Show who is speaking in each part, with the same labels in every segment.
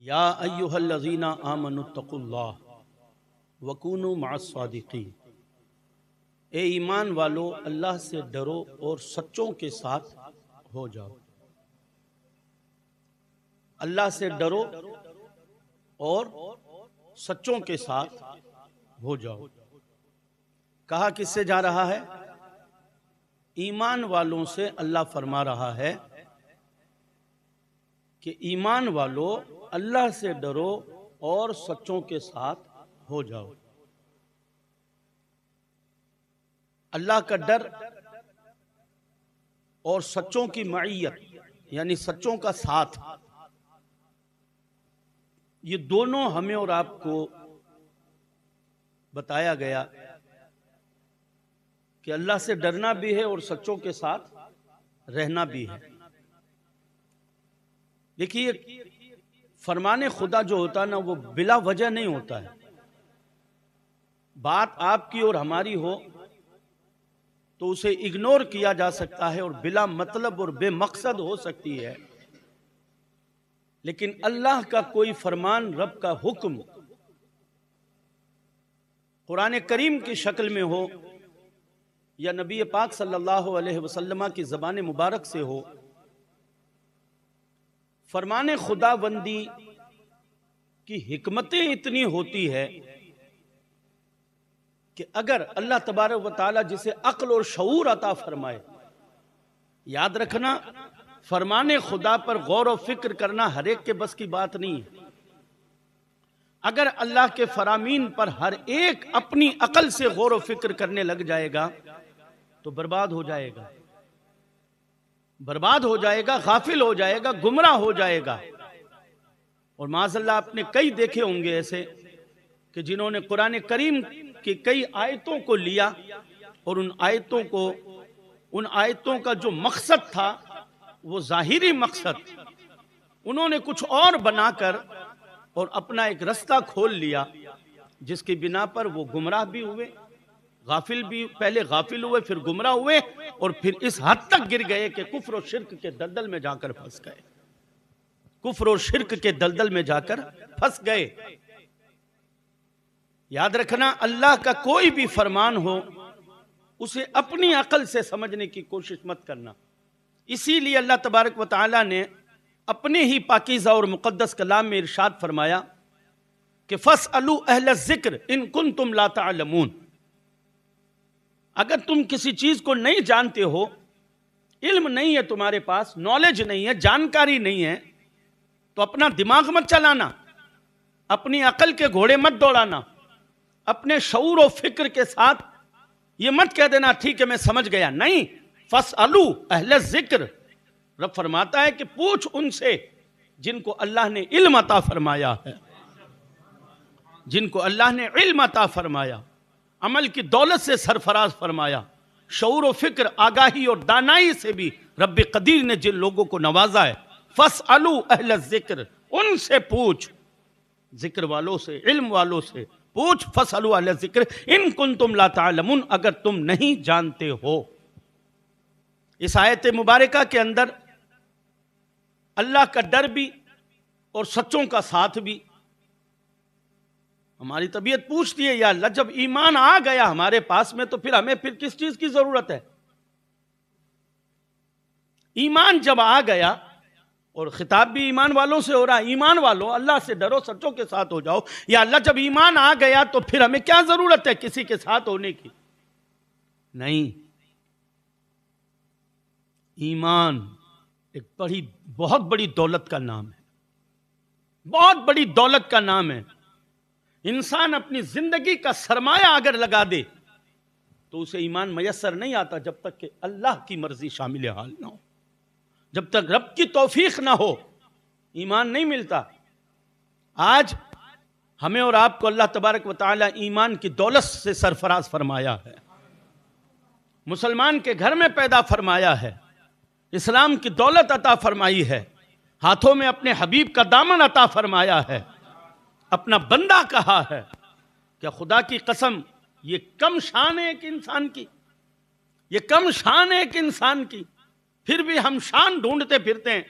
Speaker 1: या अय्युहल्लज़ीना आमनुत्तकुल्लाह वकूनू मअस्सादिकीन। ए ईमान वालो, अल्लाह से डरो और सच्चों के साथ हो जाओ। अल्लाह से डरो और सच्चों के साथ हो जाओ। कहा किससे जा रहा है? ईमान वालों से अल्लाह फरमा रहा है कि ईमान वालों, अल्लाह से डरो और सच्चों के साथ हो जाओ। अल्लाह का डर और सच्चों की मईयत यानी सच्चों का साथ, ये दोनों हमें और आपको बताया गया कि अल्लाह से डरना भी है और सच्चों के साथ रहना भी है। देखिए, फरमाने खुदा जो होता है ना, वो बिला वजह नहीं होता है। बात आपकी और हमारी हो तो उसे इग्नोर किया जा सकता है और बिला मतलब और बेमकसद हो सकती है, लेकिन अल्लाह का कोई फरमान, रब का हुक्म कुरान करीम की शक्ल में हो या नबी पाक सल्लल्लाहु अलैहि वसल्लम की ज़बान मुबारक से हो, फरमाने खुदाबंदी की हिकमतें इतनी होती है कि अगर अल्लाह तबारक व तआला जिसे अक्ल और शऊर अता फरमाए, याद रखना, फरमाने खुदा पर गौर और फिक्र करना हर एक के बस की बात नहीं है। अगर अल्लाह के फरामीन पर हर एक अपनी अकल से गौर और फिक्र करने लग जाएगा तो बर्बाद हो जाएगा, बर्बाद हो जाएगा, गाफिल हो जाएगा, गुमराह हो जाएगा। और माज़अल्लाह आपने कई देखे होंगे ऐसे कि जिन्होंने कुरान करीम की कई आयतों को लिया और उन आयतों का जो मकसद था, वो जाहिरी मकसद, उन्होंने कुछ और बनाकर और अपना एक रास्ता खोल लिया, जिसकी बिना पर वो गुमराह भी हुए, गाफिल भी, पहले गाफिल हुए, फिर गुमराह हुए और फिर इस हद तक गिर गए कि कुफ्र और शिर्क के दलदल में जाकर फंस गए। कुफ्र और शिर्क के दलदल में जाकर फंस गए। याद रखना, अल्लाह का कोई भी फरमान हो उसे अपनी अकल से समझने की कोशिश मत करना। इसीलिए अल्लाह तबारक व तआला ने अपने ही पाकीज़ा और मुक़द्दस कलाम में इरशाद फरमाया कि फस्अलू अहल ज़िक्र इन कुंतुम ला तअलमून। अगर तुम किसी चीज को नहीं जानते हो, इल्म नहीं है तुम्हारे पास, नॉलेज नहीं है, जानकारी नहीं है, तो अपना दिमाग मत चलाना, अपनी अकल के घोड़े मत दौड़ाना। अपने शऊर और फिक्र के साथ ये मत कह देना ठीक है मैं समझ गया, नहीं। फस्अलू अहल ज़िक्र, रब फरमाता है कि पूछ उनसे जिनको अल्लाह ने इल्म अता फरमाया है, जिनको अल्लाह ने इल्म अता फरमाया, अमल की दौलत से सरफराज फरमाया, शऊर व फिक्र, आगाही और दानाई से भी रब कदीर ने जिन लोगों को नवाजा है, फस्अलू अहल ज़िक्र, उनसे पूछ, जिक्र वालों से, इल्म वालों से पूछ। फस्अलू अहल ज़िक्र इन कुंतुम ला तअलमून, अगर तुम नहीं जानते हो। इस आयत मुबारका के अंदर अल्लाह का डर भी और सच्चों का साथ भी। हमारी तबीयत पूछती है, या अल्लाह, जब ईमान आ गया हमारे पास में तो फिर हमें फिर किस चीज की जरूरत है? ईमान जब आ गया, और खिताब भी ईमान वालों से हो रहा है, ईमान वालों अल्लाह से डरो, सच्चों के साथ हो जाओ। या अल्लाह, जब ईमान आ गया तो फिर हमें क्या जरूरत है किसी के साथ होने की? नहीं। ईमान एक बहुत बड़ी दौलत का नाम है, बहुत बड़ी दौलत का नाम है। इंसान अपनी जिंदगी का सरमाया अगर लगा दे तो उसे ईमान मयसर नहीं आता जब तक कि अल्लाह की मर्जी शामिल हाल ना हो, जब तक रब की तौफीक ना हो, ईमान नहीं मिलता। आज हमें और आपको अल्लाह तबारक व तआला ईमान की दौलत से सरफराज फरमाया है, मुसलमान के घर में पैदा फरमाया है, इस्लाम की दौलत अता फरमाई है, हाथों में अपने हबीब का दामन अता फरमाया है, अपना बंदा कहा है। क्या खुदा की कसम, ये कम शान है एक इंसान की, ये कम शान है एक इंसान की, फिर भी हम शान ढूंढते फिरते हैं।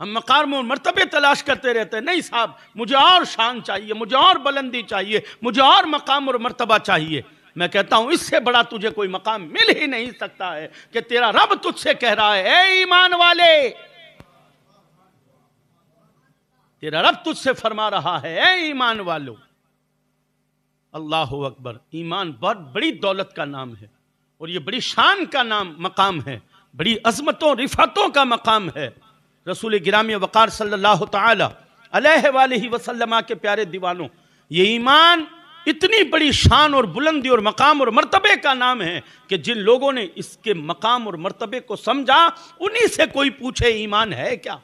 Speaker 1: हम मकाम और मर्तबे तलाश करते रहते हैं। नहीं साहब, मुझे और शान चाहिए, मुझे और बुलंदी चाहिए, मुझे और मकाम और मर्तबा चाहिए। मैं कहता हूं इससे बड़ा तुझे कोई मकाम मिल ही नहीं सकता है कि तेरा रब तुझसे कह रहा है, ए ईमान वाले, तेरा रब तुझसे फरमा रहा है, ए ईमान वालों। अल्लाहु अकबर। ईमान बहुत बड़ी दौलत का नाम है और ये बड़ी शान का नाम मकाम है, बड़ी अजमतों रिफातों का मकाम है। रसूल गिरामी वक़ार सल्लल्लाहु तआला अलैहि वसल्लम के प्यारे दीवानों, ये ईमान इतनी बड़ी शान और बुलंदी और मकाम और मर्तबे का नाम है कि जिन लोगों ने इसके मकाम और मर्तबे को समझा, उन्हीं से कोई पूछे ईमान है क्या,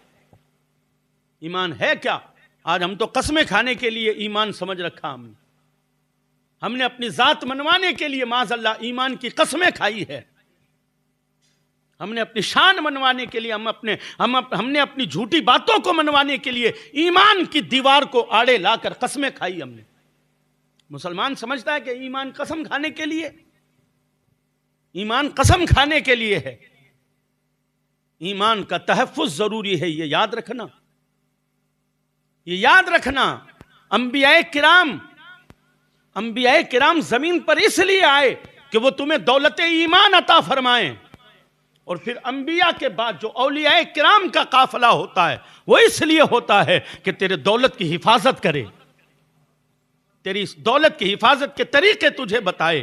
Speaker 1: ईमान है क्या। आज हम तो कसमें खाने के लिए ईमान समझ रखा हमने अपनी जात मनवाने के लिए माज़अल्लाह ईमान की कसमें खाई है। हमने अपनी शान मनवाने के लिए हमने अपनी झूठी बातों को मनवाने के लिए ईमान की दीवार को आड़े लाकर कसमें खाई हमने। मुसलमान समझता है कि ईमान कसम खाने के लिए, ईमान कसम खाने के लिए है। ईमान का तहफ़्फ़ुज़ जरूरी है, ये याद रखना, ये याद रखना। अंबियाए किराम जमीन पर इसलिए आए कि वो तुम्हें दौलत ईमान अता फरमाएं, और फिर अंबिया के बाद जो औलियाए किराम का काफिला होता है वो इसलिए होता है कि तेरे दौलत की हिफाजत करे, तेरी इस दौलत की हिफाजत के तरीके तुझे बताए,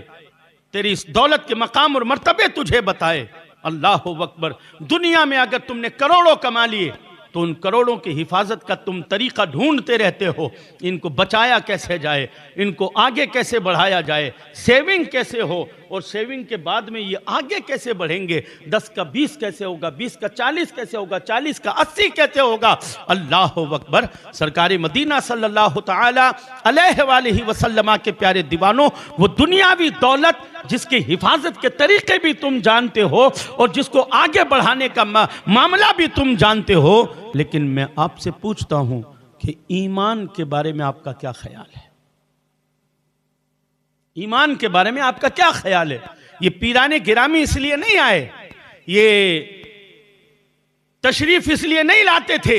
Speaker 1: तेरी इस दौलत के मकाम और मर्तबे तुझे बताए। अल्लाहु अकबर। दुनिया में अगर तुमने करोड़ों कमा लिए तो उन करोड़ों की हिफाजत का तुम तरीका ढूंढते रहते हो, इनको बचाया कैसे जाए, इनको आगे कैसे बढ़ाया जाए, सेविंग कैसे हो, और सेविंग के बाद में ये आगे कैसे बढ़ेंगे। 10 का 20 कैसे होगा, 20 का 40 कैसे होगा, 40 का 80 कैसे होगा। अल्लाहु अकबर। सरकारी मदीना सल्लल्लाहु तआला अलैहि वसल्लम के प्यारे दीवानों, वो दुनियावी दौलत जिसकी हिफाजत के तरीके भी तुम जानते हो और जिसको आगे बढ़ाने का मामला भी तुम जानते हो, लेकिन मैं आपसे पूछता हूं कि ईमान के बारे में आपका क्या ख्याल है? ईमान के बारे में आपका क्या ख्याल है? ये पीराने गिरामी इसलिए नहीं आए, ये तशरीफ इसलिए नहीं लाते थे,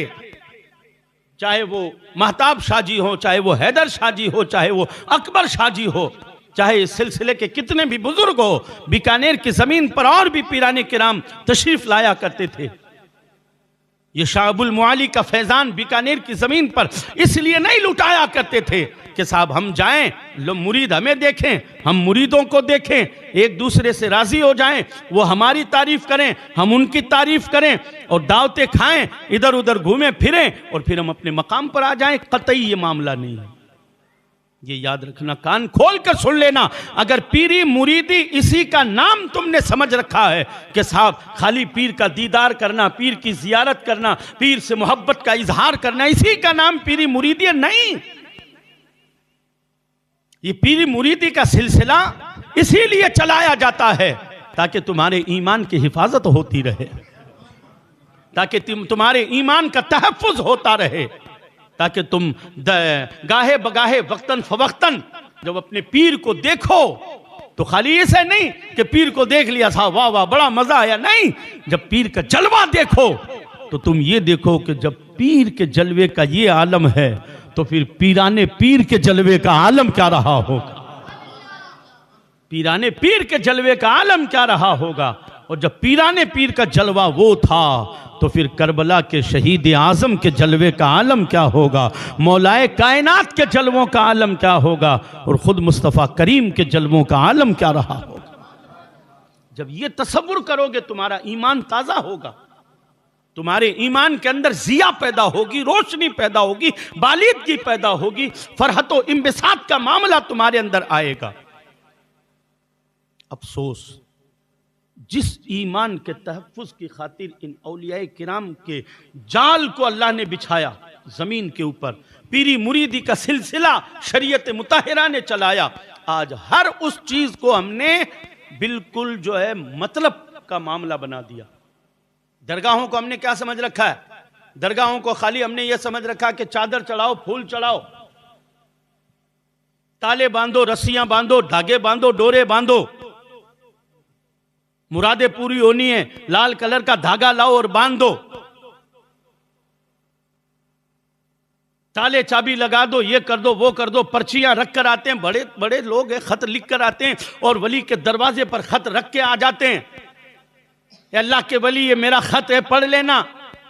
Speaker 1: चाहे वो महताब शाहजी हो, चाहे वो हैदर शाहजी हो, चाहे वो अकबर शाहजी हो, चाहे इस सिलसिले के कितने भी बुजुर्ग हो, बीकानेर की जमीन पर और भी पीराने किराम तशरीफ लाया करते थे। ये शाह अबुल मुआली का फैजान बीकानेर की जमीन पर इसलिए नहीं लुटाया करते थे कि साहब हम जाएं, मुरीद हमें देखें, हम मुरीदों को देखें, एक दूसरे से राजी हो जाएं, वो हमारी तारीफ करें, हम उनकी तारीफ करें और दावतें खाएं, इधर उधर घूमें फिरें और फिर हम अपने मकाम पर आ जाएं। कतई ये मामला नहीं है, ये याद रखना, कान खोल कर सुन लेना। अगर पीरी मुरीदी इसी का नाम तुमने समझ रखा है कि साहब खाली पीर का दीदार करना, पीर की जियारत करना, पीर से मोहब्बत का इजहार करना, इसी का नाम पीरी मुरीदी नहीं। ये पीरी मुरीदी का सिलसिला इसीलिए चलाया जाता है ताकि तुम्हारे ईमान की हिफाजत होती रहे, ताकि तुम्हारे ईमान का तहफ़्फ़ुज़ होता रहे, ताकि तुम गाहे बगाहे वक्तन फवक्तन जब अपने पीर को देखो तो खाली ऐसे नहीं कि पीर को देख लिया था, वाह वाह बड़ा मजा आया, नहीं, जब पीर का जलवा देखो तो तुम ये देखो कि जब पीर के जलवे का ये आलम है तो फिर पीराने पीर के जलवे का आलम क्या रहा होगा, पीराने पीर के जलवे का आलम क्या रहा होगा। और जब पीराने पीर का जलवा वो था तो फिर करबला के शहीद आजम के जलवे का आलम क्या होगा, मौलाए कायनात के जलवों का आलम क्या होगा, और खुद मुस्तफ़ा करीम के जलवों का आलम क्या रहा होगा। जब ये तसव्वुर करोगे तुम्हारा ईमान ताज़ा होगा, तुम्हारे ईमान के अंदर जिया पैदा होगी, रोशनी पैदा होगी, बालिदगी पैदा होगी, फरहत व इंबिसात का मामला तुम्हारे अंदर आएगा। अफसोस जिस ईमान के तहफ़्फ़ुज़ की खातिर इन औलियाए किराम के जाल को अल्लाह ने बिछाया जमीन के ऊपर, पीरी मुरीदी का सिलसिला शरीयत मुताहिरा ने चलाया, आज हर उस चीज को हमने बिल्कुल जो है मतलब का मामला बना दिया। दरगाहों को हमने क्या समझ रखा है? दरगाहों को खाली हमने यह समझ रखा कि चादर चढ़ाओ, फूल चढ़ाओ, ताले बांधो, रस्सियां बांधो, धागे बांधो, डोरे बांधो, मुरादें पूरी होनी है, लाल कलर का धागा लाओ और बांध दो। ताले चाबी लगा दो, ये कर दो, वो कर दो, पर्चियां रख कर आते हैं। बड़े बड़े लोग हैं, खत लिख कर आते हैं और वली के दरवाजे पर खत रख के आ जाते हैं, अल्लाह के वली ये मेरा खत है, पढ़ लेना।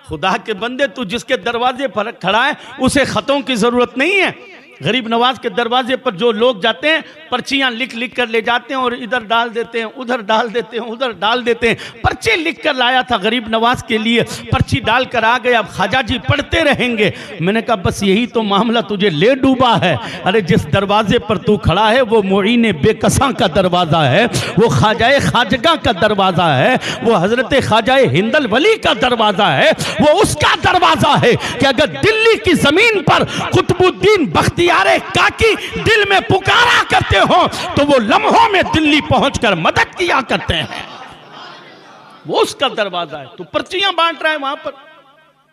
Speaker 1: खुदा के बंदे, तू जिसके दरवाजे पर खड़ा है उसे खतों की जरूरत नहीं है। गरीब नवाज के दरवाजे पर जो लोग जाते हैं, पर्चियां लिख लिख कर ले जाते हैं और इधर डाल देते हैं, उधर डाल देते हैं, उधर डाल देते हैं। पर्चे लिख कर लाया था गरीब नवाज के लिए, पर्ची डाल कर आ गए, अब ख्वाजा जी पढ़ते रहेंगे। मैंने कहा बस यही तो मामला तुझे ले डूबा है। अरे जिस दरवाजे पर तू खड़ा है वो मोईन बेकसा का दरवाजा है, वो ख्वाजाए खाजगा का दरवाजा है, वो हजरत ख्वाजाए हिंदल वली का दरवाजा है, वो उसका दरवाजा है कि अगर दिल्ली की जमीन पर कुतुबुद्दीन बख्तियार काकी दिल में पुकारा करते हो तो वो लम्हों में दिल्ली पहुंचकर मदद किया करते हैं। वो उसका दरवाजा है। तो पर्चियां बांट रहा है, वहां पर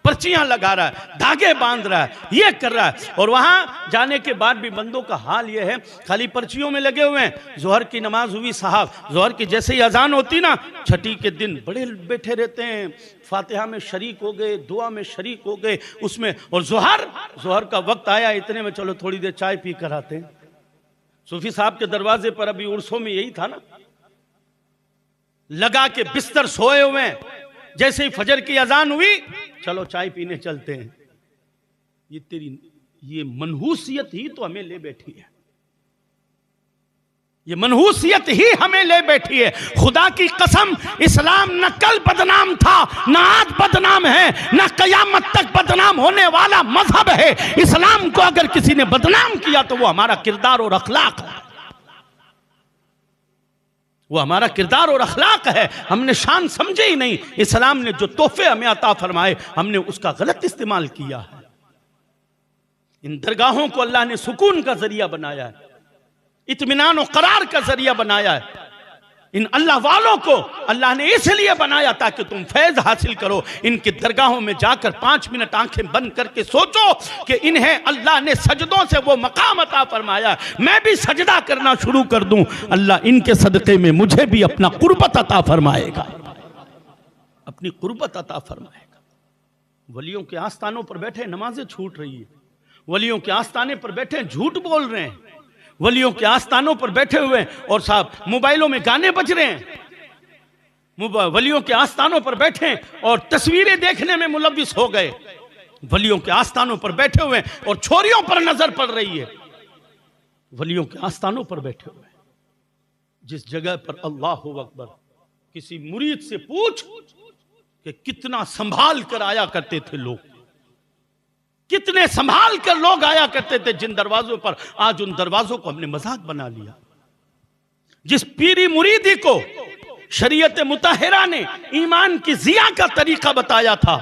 Speaker 1: पर्चियां लगा रहा है, धागे बांध रहा है, ये कर रहा है। और वहां जाने के बाद भी बंदों का हाल ये है, खाली पर्चियों में लगे हुए हैं। जोहर की नमाज हुई साहब, जोहर की जैसे ही अजान होती ना, छठी के दिन बड़े बैठे रहते हैं, फातिहा में शरीक हो गए, दुआ में शरीक हो गए उसमें। और जोहर का वक्त आया, इतने में चलो थोड़ी देर चाय पी कर आते हैं। सूफी साहब के दरवाजे पर अभी उर्सों में यही था ना, लगा के बिस्तर सोए हुए हैं, जैसे ही फजर की अजान हुई चलो चाय पीने चलते हैं। ये तेरी ये मनहूसियत ही तो हमें ले बैठी है, ये मनहूसियत ही हमें ले बैठी है। खुदा की कसम, इस्लाम न कल बदनाम था, न आज बदनाम है, न कयामत तक बदनाम होने वाला मजहब है। इस्लाम को अगर किसी ने बदनाम किया तो वो हमारा किरदार और अखलाक है, वो हमारा किरदार और अखलाक है। हमने शान समझे ही नहीं। इस्लाम ने जो तोहफे हमें अता फरमाए, हमने उसका गलत इस्तेमाल किया है। इन दरगाहों को अल्लाह ने सुकून का जरिया बनाया है, इत्मीनान और करार का जरिया बनाया है। इन अल्लाह वालों को अल्लाह ने इसलिए बनाया ताकि तुम फैज हासिल करो। इनकी दरगाहों में जाकर 5 मिनट आंखें बंद करके सोचो कि इन्हें अल्लाह ने सजदों से वो मकाम अता फरमाया, मैं भी सजदा करना शुरू कर दूं, अल्लाह इनके सदक़े में मुझे भी अपना कुर्बत अता फरमाएगा, अपनी कुर्बत अता फरमाएगा। वलियों के आस्थानों पर बैठे नमाजें छूट रही है, वलियों के आस्थाने पर बैठे झूठ बोल रहे हैं, वलियों के आस्थानों पर बैठे हुए हैं और साहब मोबाइलों में गाने बज रहे हैं। वलियों के आस्थानों पर बैठे और तस्वीरें देखने में मुलव्विस हो गए। वलियों के आस्थानों पर बैठे हुए और छोरियों पर नजर पड़ रही है। वलियों के आस्थानों पर बैठे हुए, जिस जगह पर अल्लाह अकबर, किसी मुरीद से पूछ कि कितना संभाल कर आया करते थे लोग, कितने संभाल कर लोग आया करते थे जिन दरवाजों पर। आज उन दरवाजों को हमने मजाक बना लिया। जिस पीरी मुरीदी को शरीयत मुताहिरा ने ईमान की जिया का तरीका बताया था,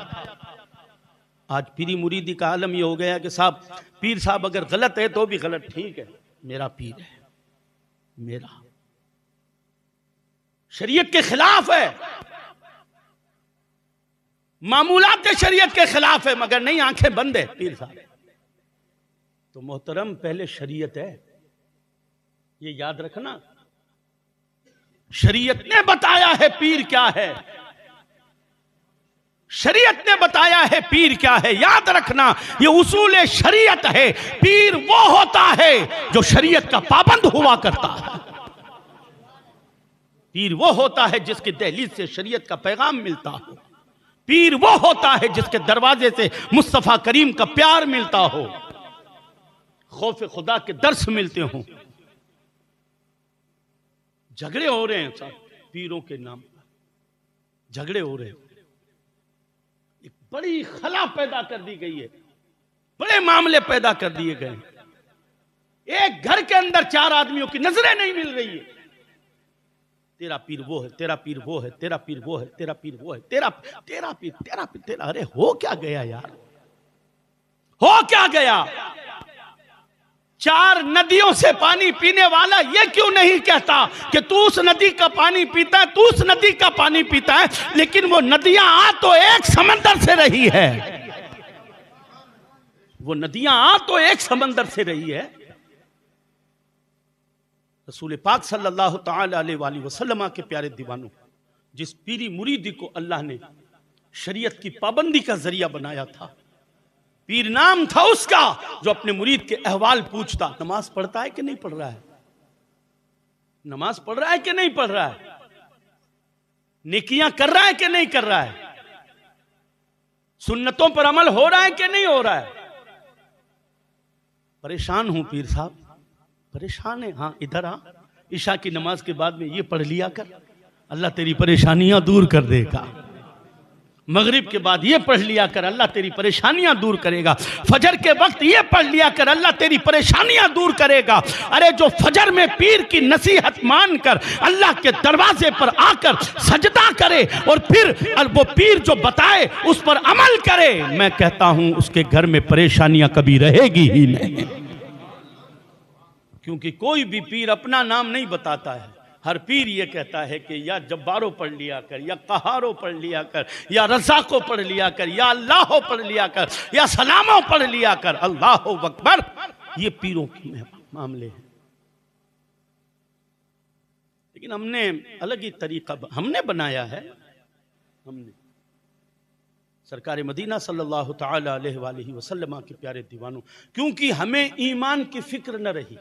Speaker 1: आज पीरी मुरीदी का आलम यह हो गया कि साहब पीर साहब अगर गलत है तो भी गलत, ठीक है मेरा पीर है, मेरा शरीयत के खिलाफ है, मामूलात शरीयत के खिलाफ है, मगर नहीं आंखें बंद है पीर साहब। तो मोहतरम पहले शरीयत है, ये याद रखना। शरीयत ने बताया है पीर क्या है, शरीयत ने बताया है पीर क्या है, याद रखना। ये उसूल शरीयत है। पीर वो होता है जो शरीयत का पाबंद हुआ करता है। पीर वो होता है जिसकी दहलीज से शरीयत का पैगाम मिलता हो। पीर वो होता है जिसके दरवाजे से मुस्तफा करीम का प्यार मिलता हो, खौफ खुदा के दर्स मिलते हो। झगड़े हो रहे हैं साहब पीरों के नाम पर, झगड़े हो रहे हैं। एक बड़ी खला पैदा कर दी गई है, बड़े मामले पैदा कर दिए गए। एक घर के अंदर 4 आदमियों की नजरें नहीं मिल रही है। तेरा पीर वो है, तेरा पीर वो है, तेरा पीर वो है, तेरा पीर वो है, तेरा पीर। अरे हो क्या गया यार, हो क्या गया? 4 नदियों से पानी पीने वाला ये क्यों नहीं कहता कि तू उस नदी का पानी पीता है, तू उस नदी का पानी पीता है, लेकिन वो नदियां आ तो एक समंदर से रही है, वो नदियां आ तो एक समंदर से रही है। रसूल पाक सल्लल्लाहु ताला अलैहि वसल्लम के प्यारे दीवानों, जिस पीरी मुरीदी को अल्लाह ने शरीयत की पाबंदी का जरिया बनाया था, पीर नाम था उसका जो अपने मुरीद के अहवाल पूछता। नमाज पढ़ता है कि नहीं पढ़ रहा है? नमाज पढ़ रहा है कि नहीं पढ़ रहा है? नेकियां कर रहा है कि नहीं कर रहा है? सुन्नतों पर अमल हो रहा है कि नहीं हो रहा है? परेशान हूं पीर साहब, परेशान है। हाँ इधर आ, ईशा की नमाज के बाद में ये पढ़ लिया कर, अल्लाह तेरी परेशानियां दूर कर देगा। मगरिब के बाद ये पढ़ लिया कर, अल्लाह तेरी परेशानियां दूर करेगा। फजर के वक्त ये पढ़ लिया कर, अल्लाह तेरी परेशानियां दूर करेगा। अरे जो फजर में पीर की नसीहत मानकर अल्लाह के दरवाजे पर आकर सजदा करे और फिर वो पीर जो बताए उस पर अमल करे, मैं कहता हूं उसके घर में परेशानियां कभी रहेगी ही नहीं। क्योंकि कोई भी पीर अपना नाम नहीं बताता है। हर पीर ये कहता है कि या जब्बारो पढ़ लिया कर, या कहारो पढ़ लिया कर, या रज़ाको पढ़ लिया कर, या अल्लाहो पढ़ लिया कर, या सलामो पढ़ लिया कर। अल्लाहु अकबर, ये पीरों के मामले हैं। लेकिन हमने अलग ही तरीका हमने बनाया है। हमने सरकार मदीना सल्लल्लाहु ताला अलैहि वसल्लम के प्यारे दीवानों, क्योंकि हमें ईमान की फिक्र न रही,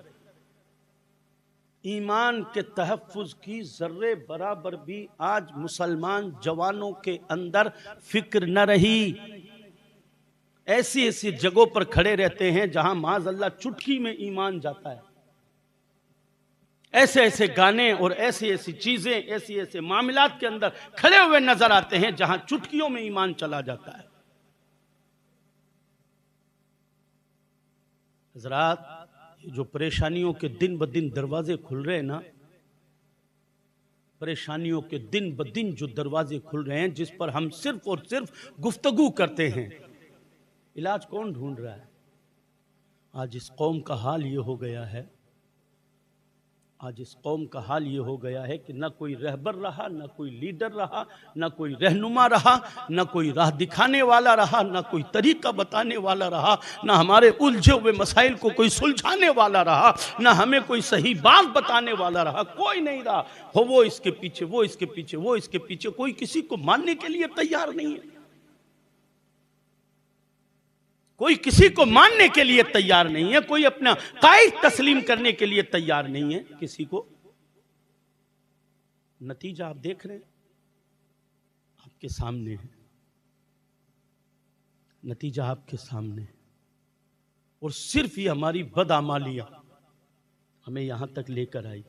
Speaker 1: ईमान के तहफ़्फ़ुज़ की ज़र्रे बराबर भी आज मुसलमान जवानों के अंदर फिक्र न रही। ऐसी ऐसी जगहों पर खड़े रहते हैं जहां माज़अल्लाह चुटकी में ईमान जाता है। ऐसे ऐसे गाने और ऐसी ऐसी चीजें, ऐसी ऐसे मामलात के अंदर खड़े हुए नजर आते हैं जहां चुटकियों में ईमान चला जाता है। हज़रात, जो परेशानियों के दिन ब दिन दरवाजे खुल रहे हैं ना, परेशानियों के दिन ब दिन जो दरवाजे खुल रहे हैं, जिस पर हम सिर्फ और सिर्फ गुफ्तगू करते हैं, इलाज कौन ढूंढ रहा है? आज इस कौम का हाल ये हो गया है, आज इस कौम का हाल ये हो गया है कि ना कोई रहबर रहा, ना कोई लीडर रहा, ना कोई रहनुमा रहा, ना कोई राह दिखाने वाला रहा, ना कोई तरीका बताने वाला रहा, ना हमारे उलझे हुए मसाइल को कोई सुलझाने वाला रहा, ना हमें कोई सही बात बताने वाला रहा। कोई नहीं रहा। हो वो इसके पीछे, वो इसके पीछे, वो इसके पीछे, कोई किसी को मानने के लिए तैयार नहीं है। कोई किसी को मानने के लिए तैयार नहीं है, कोई अपना कायद तस्लीम करने के लिए तैयार नहीं है किसी को। नतीजा आप देख रहे हैं, आपके सामने है, नतीजा आपके सामने है। और सिर्फ ये हमारी बदआमालियां हमें यहां तक लेकर आई,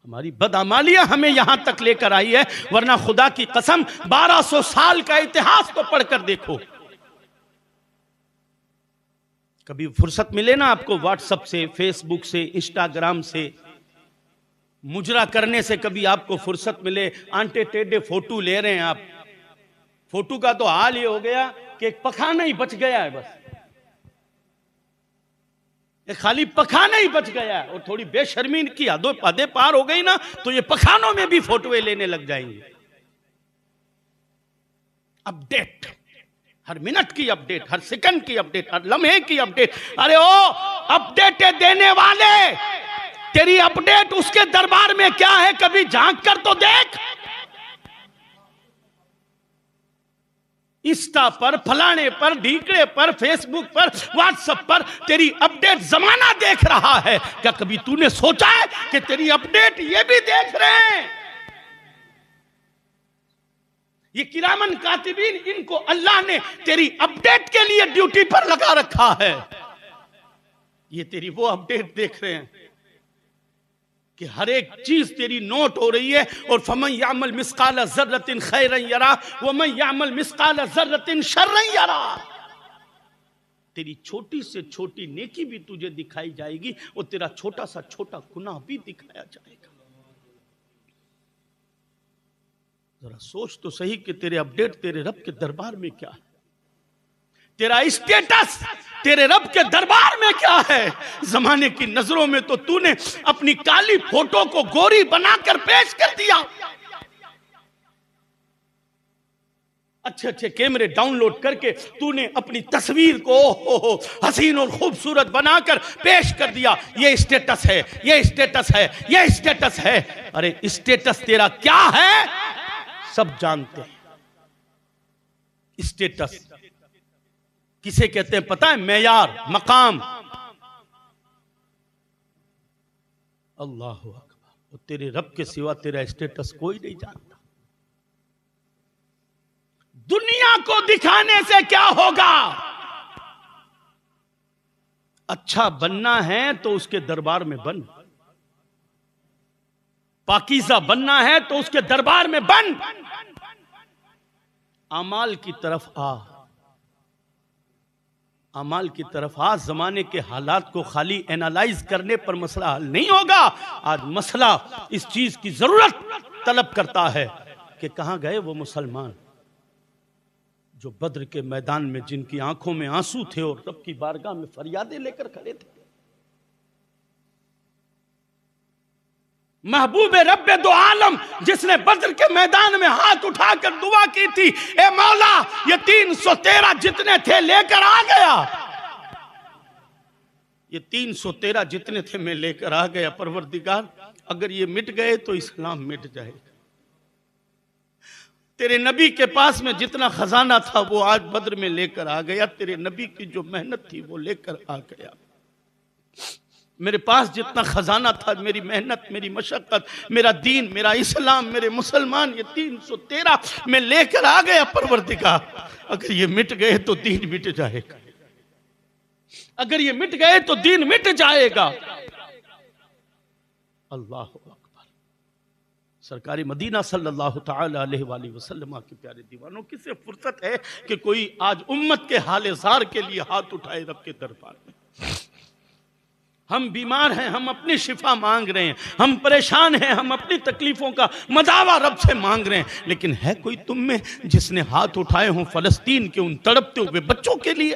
Speaker 1: हमारी बदआमालियां हमें यहां तक लेकर आई है। वरना खुदा की कसम 1200 साल का इतिहास तो पढ़कर देखो। कभी फुर्सत मिले ना आपको व्हाट्सएप से, फेसबुक से, इंस्टाग्राम से, मुजरा करने से कभी आपको फुर्सत मिले, आंटे टेढ़े फोटो ले रहे हैं आप। फोटो का तो हाल ये हो गया कि एक पखाना ही बच गया है, बस एक खाली पखाना ही बच गया है। और थोड़ी बेशर्मी की हदें पार हो गई ना, तो ये पखानों में भी फोटोएं लेने लग जाएंगे। अपडेट, हर मिनट की अपडेट, हर सेकंड की अपडेट, हर लम्हे की अपडेट। अरे ओ अपडेट देने वाले, तेरी अपडेट उसके दरबार में क्या है, कभी झांक कर तो देख। इंस्टा पर, फलाने पर, ढीकड़े पर, फेसबुक पर, व्हाट्सएप पर तेरी अपडेट जमाना देख रहा है। क्या कभी तूने सोचा है कि तेरी अपडेट ये भी देख रहे हैं? ये किरामन कातिबीन, इनको अल्लाह ने तेरी अपडेट के लिए ड्यूटी पर लगा रखा है। ये तेरी वो अपडेट देख रहे हैं कि हर एक चीज तेरी नोट हो रही है। और फमन यामल मिस्काल ज़र्रतिन खैरन यरा व मन यामल मिस्काल ज़र्रतिन शर्रन यरा। तेरी छोटी से छोटी नेकी भी तुझे दिखाई जाएगी और तेरा छोटा सा छोटा गुनाह भी दिखाया जाएगा। जरा सोच तो सही कि तेरे अपडेट तेरे रब के दरबार में क्या है, तेरा स्टेटस तेरे रब के दरबार में क्या है। जमाने की नजरों में तो तूने अपनी काली फोटो को गोरी बनाकर पेश कर दिया, अच्छे अच्छे कैमरे डाउनलोड करके तूने अपनी तस्वीर को हसीन और खूबसूरत बनाकर पेश कर दिया। ये स्टेटस है, ये स्टेटस है, ये स्टेटस है। अरे स्टेटस तेरा क्या है सब जानते हैं। स्टेटस किसे कहते हैं पता है? मेयार, मकाम। अल्लाह अकबर। और तेरे रब के सिवा तेरा स्टेटस कोई नहीं जानता। दुनिया को दिखाने से क्या होगा? अच्छा बनना है तो उसके दरबार में बन, पाकीज़ा बनना है तो उसके दरबार में बन। अमाल की तरफ आ, अमाल की तरफ आ। जमाने के हालात को खाली एनालाइज करने पर मसला हल नहीं होगा। आज मसला इस चीज की जरूरत तलब करता है कि कहां गए वो मुसलमान जो बद्र के मैदान में, जिनकी आंखों में आंसू थे और रब की बारगाह में फरियादें लेकर खड़े थे। महबूब रब्बे दो आलम जिसने बद्र के मैदान में हाथ उठाकर दुआ की थी, ए मौला ये 313 जितने थे लेकर आ गया, ये 313 जितने थे मैं लेकर आ गया परवरदिगार। अगर ये मिट गए तो इस्लाम मिट जाएगा। तेरे नबी के पास में जितना खजाना था वो आज बद्र में लेकर आ गया। तेरे नबी की जो मेहनत थी वो लेकर आ गया। मेरे पास जितना खजाना था, मेरी मेहनत, मेरी मशक्कत, मेरा दीन, मेरा इस्लाम, मेरे मुसलमान, ये 313 मैं लेकर आ गया परवरदिगार। अगर ये मिट गए तो दीन मिट जाएगा, अगर ये मिट गए तो दीन मिट जाएगा। अल्लाह अकबर। सरकारी मदीना सल्लल्लाहु तआला अलैहि वसल्लम के प्यारे दीवानों, किसे फुर्सत है कि कोई आज उम्मत के हाले ज़ार के लिए हाथ उठाए रब के दरबार में। हम बीमार हैं, हम अपनी शिफा मांग रहे हैं, हम परेशान हैं, हम अपनी तकलीफों का मदावा रब से मांग रहे हैं, लेकिन है कोई तुम में जिसने हाथ उठाए हों फलस्तीन के उन तड़पते हुए बच्चों के लिए?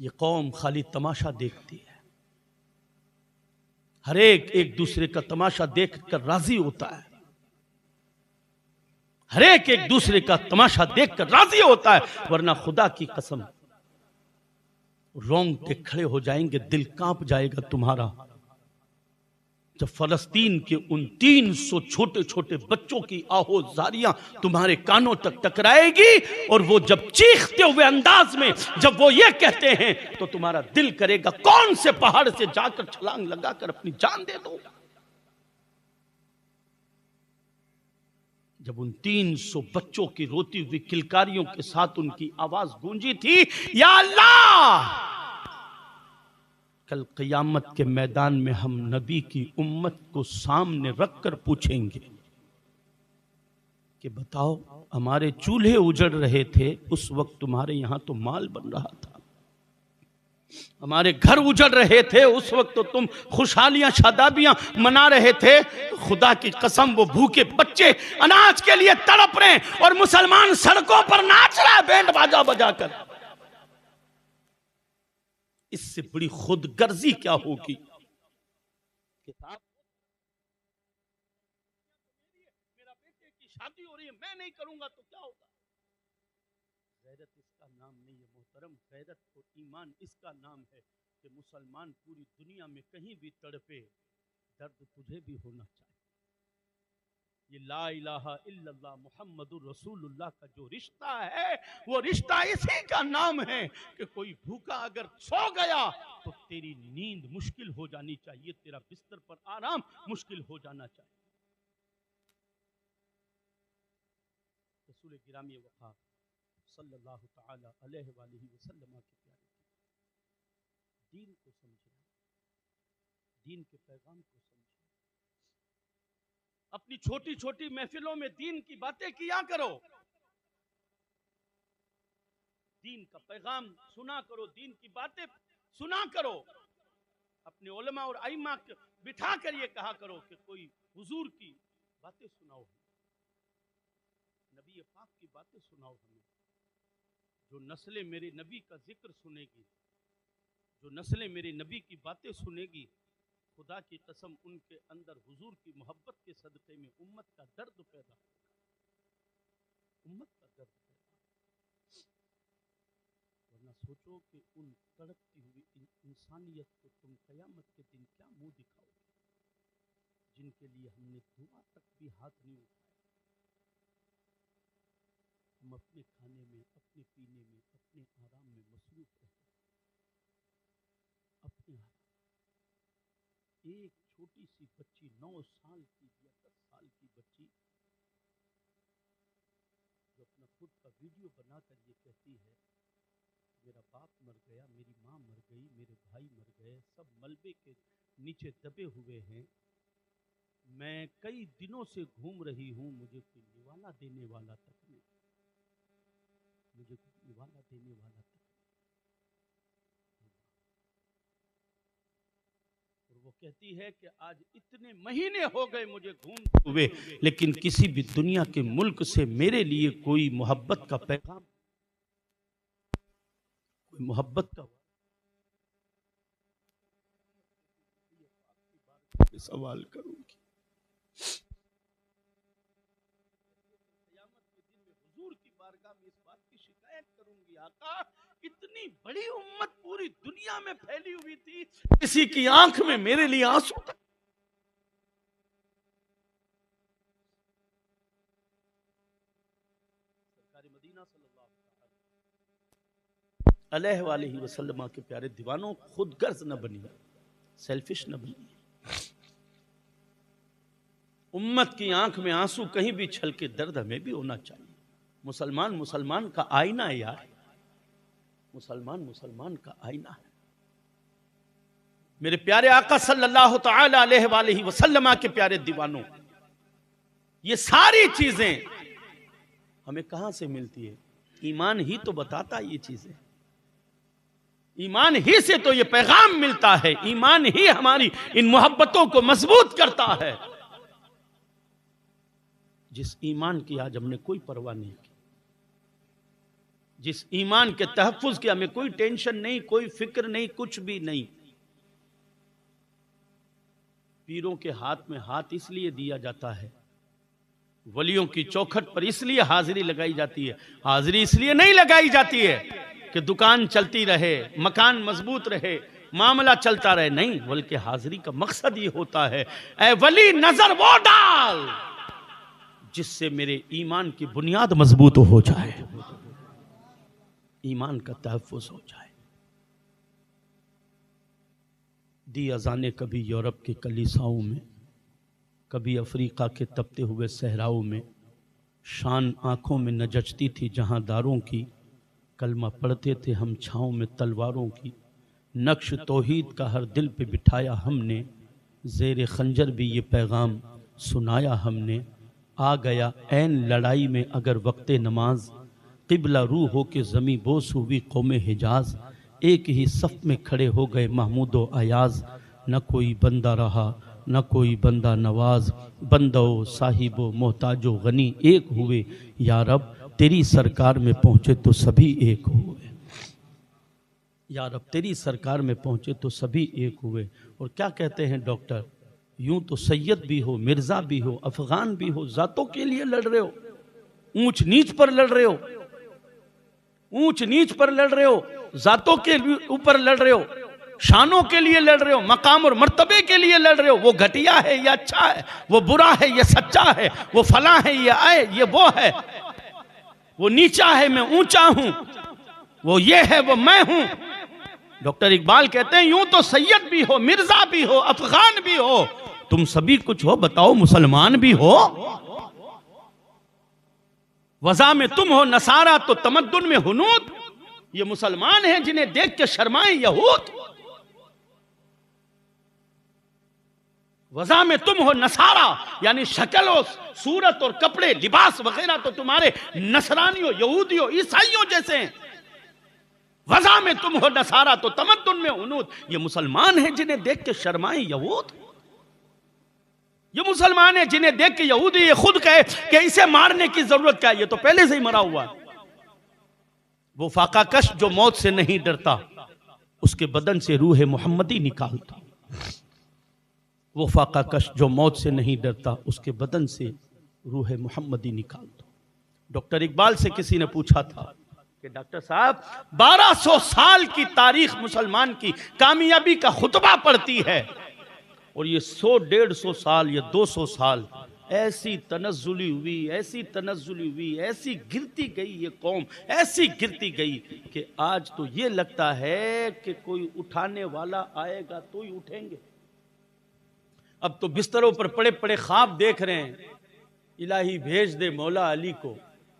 Speaker 1: ये कौम खाली तमाशा देखती है, हर एक दूसरे का तमाशा देखकर राजी होता है, हर एक दूसरे का तमाशा देखकर राजी होता है, वरना खुदा की कसम रोंगटे खड़े हो जाएंगे, दिल कांप जाएगा तुम्हारा जब फलस्तीन के उन 300 छोटे छोटे बच्चों की आहोजारियां तुम्हारे कानों तक टकराएगी। और वो जब चीखते हुए अंदाज में जब वो ये कहते हैं तो तुम्हारा दिल करेगा कौन से पहाड़ से जाकर छलांग लगाकर अपनी जान दे दो। जब उन 300 बच्चों की रोती हुई किलकारियों के साथ उनकी आवाज गूंजी थी, या अल्लाह, कल क़यामत के मैदान में हम नबी की उम्मत को सामने रखकर पूछेंगे कि बताओ हमारे चूल्हे उजड़ रहे थे उस वक्त तुम्हारे यहां तो माल बन रहा था, हमारे घर उजड़ रहे थे उस वक्त तो तुम खुशहालियां शादाबियां मना रहे थे। खुदा की कसम वो भूखे बच्चे अनाज के लिए तड़प रहे और मुसलमान सड़कों पर नाच रहा है बैंड बाजा बजाकर। इससे बड़ी खुदगर्जी क्या होगी? किताब मेरा बेटे की शादी हो रही है, मैं नहीं करूंगा तो क्या होगा? गैरत इसका नाम नहीं है मोहतरम, गैरत और ईमान इसका नाम है कि मुसलमान पूरी दुनिया में कहीं भी तड़पे, दर्द तुझे भी होना चाहिए। ये ला इलाहा इल्लल्लाह मुहम्मदुर रसूलुल्लाह का जो रिश्ता है वो रिश्ता इसी का नाम है कि कोई भूखा अगर सो गया तो तेरी नींद मुश्किल हो जानी चाहिए, तेरा बिस्तर पर आराम मुश्किल हो जाना चाहिए। रसूल गिरामी वक़ार सल्लल्लाहु तआला अलैहि वसल्लम के प्यारे दीन को समझे, दीन के पैगाम को समझे। अपनी छोटी छोटी महफिलों में दीन की बातें किया करो, दीन का पैगाम सुना करो, दीन की बातें सुना करो। अपने उलमा और आइमा बिठा कर ये कहा करो कि कोई हुजूर की बातें सुनाओ, नबी पाक की बातें सुनाओ हमें। जो नस्लें मेरे नबी का जिक्र सुनेगी, जो नस्लें मेरे नबी की बातें सुनेगी, खुदा की कसम उनके अंदर हुजूर की मोहब्बत के सदक़े में उम्मत का दर्द पैदा होगा, उम्मत का दर्द पैदा। वरना सोचो कि उन तड़पती हुई इंसानियत को तुम क़यामत के दिन क्या मुंह दिखाओगे, जिनके लिए हमने दुआ तक भी हाथ नहीं उठाया। हम अपने खाने में, अपने पीने में, अपने आराम में मसरूफ रहते हैं। अपने एक छोटी सी बच्ची 9 साल की या 10 साल की बच्ची जो अपना खुद का वीडियो बनाकर ये कहती है मेरा बाप मर गया, मेरी माँ मर गई, मेरे भाई मर गए, सब मलबे के नीचे दबे हुए हैं, मैं कई दिनों से घूम रही हूँ, मुझे कोई निवाला देने वाला तक नहीं, मुझे कोई निवाला देने वाला तक नहीं। और वो कहती है कि आज इतने महीने हो गए मुझे घूमते हुए, लेकिन किसी भी दुनिया के मुल्क से मेरे लिए कोई मोहब्बत का पैगाम, कोई मोहब्बत का सवाल करूंगी। क़यामत के दिन में हुजूर की बारगाह में इस बात की शिकायत करूंगी, आका इतनी बड़ी उम्मत पूरी दुनिया में फैली हुई थी, किसी की आंख में मेरे लिए आंसू तक। सरकार मदीना सल्लल्लाहु अलैहि वसल्लम के प्यारे दीवानों, खुद गर्ज न बनिए, सेल्फिश न बनिए। उम्मत की आंख में आंसू कहीं भी छलके दर्द हमें भी होना चाहिए। मुसलमान मुसलमान का आईना है यार, मुसलमान मुसलमान का आईना है। मेरे प्यारे आका सल्लल्लाहु तआला अलैहि वसल्लम के प्यारे दीवानों, ये सारी चीजें हमें कहां से मिलती है? ईमान ही तो बताता है ये चीजें, ईमान ही से तो ये पैगाम मिलता है, ईमान ही हमारी इन मोहब्बतों को मजबूत करता है। जिस ईमान की आज हमने कोई परवाह नहीं की, जिस ईमान के तहफ्फुज की हमें कोई टेंशन नहीं, कोई फिक्र नहीं, कुछ भी नहीं। पीरों के हाथ में हाथ इसलिए दिया जाता है, वलियों की चौखट पर इसलिए हाजिरी लगाई जाती है। हाजिरी इसलिए नहीं लगाई जाती है कि दुकान चलती रहे, मकान मजबूत रहे, मामला चलता रहे, नहीं, बल्कि हाजिरी का मकसद ये होता है, ऐ वली नजर वो डाल जिससे मेरे ईमान की बुनियाद मजबूत हो जाए, ईमान का तहफ्फुज हो जाए। दी अजाने कभी यूरोप के कलीसाओं में, कभी अफ्रीका के तपते हुए सहराओं में, शान आंखों में न जचती थी जहां दारों की, कलमा पढ़ते थे हम छाँव में तलवारों की, नक्श तौहीद का हर दिल पे बिठाया हमने, ज़ेर खंजर भी ये पैगाम सुनाया हमने। आ गया ऐन लड़ाई में अगर वक्ते नमाज, क़िबला रू हो के ज़मी बोस हुई कौमे हिजाज, एक ही सफ़ में खड़े हो गए महमूद व अयाज, न कोई बंदा रहा न कोई बंदा नवाज, बंदो साहिबो मोहताजो गनी एक हुए, या रब तेरी सरकार में पहुँचे तो सभी एक हुए, या रब तेरी सरकार में पहुँचे तो सभी एक हुए। और क्या कहते हैं डॉक्टर, यूं तो सैयद भी हो, मिर्जा भी हो, अफगान भी हो, जातों के लिए लड़ रहे हो, ऊंच नीच पर लड़ रहे हो, ऊंच नीच पर लड़ रहे हो, जातों के ऊपर लड़ रहे हो, शानों के लिए लड़ रहे हो, मकाम और मर्तबे के लिए लड़ रहे हो। वो घटिया है ये अच्छा है, वो बुरा है ये सच्चा है, वो फला है ये आए ये वो है, वो नीचा है मैं ऊंचा हूं, वो ये है वो मैं हूं। डॉक्टर इकबाल कहते हैं यूं तो सैयद भी हो, मिर्जा भी हो, अफगान भी हो, तुम सभी कुछ हो, बताओ मुसलमान भी हो। वज़ा में तुम हो नसारा तो तमद्दुन में हुनूद, ये मुसलमान हैं जिन्हें देख के शर्माए यहूद। वज़ा में तुम हो नसारा, यानी शक्ल और सूरत और कपड़े लिबास वगैरह तो तुम्हारे नसरानियों यहूदियों ईसाइयों जैसे हैं। वज़ा में तुम हो नसारा तो तमद्दुन में हुनूद, ये मुसलमान हैं जिन्हें देख के शर्माए यहूद। ये मुसलमान है जिन्हें देख के यहूदी ये खुद कहे कि इसे मारने की जरूरत क्या है, ये तो पहले से ही मरा हुआ है। वो फाका कश जो मौत से नहीं डरता, उसके बदन से रूह मोहम्मदी निकालता। वो फाका कश जो मौत से नहीं डरता, उसके बदन से रूह मोहम्मदी निकालता। डॉक्टर इकबाल से किसी ने पूछा था कि डॉक्टर साहब 1200 साल की तारीख मुसलमान की कामयाबी का खुतबा पढ़ती है, और ये 100-150 साल या 200 साल ऐसी तनज़्ज़ुली हुई, ऐसी तनज़्ज़ुली हुई, ऐसी गिरती गई ये कौम, ऐसी गिरती गई कि आज तो ये लगता है कि कोई उठाने वाला आएगा तो ही उठेंगे। अब तो बिस्तरों पर पड़े पड़े ख्वाब देख रहे हैं, इलाही भेज दे मौला अली को,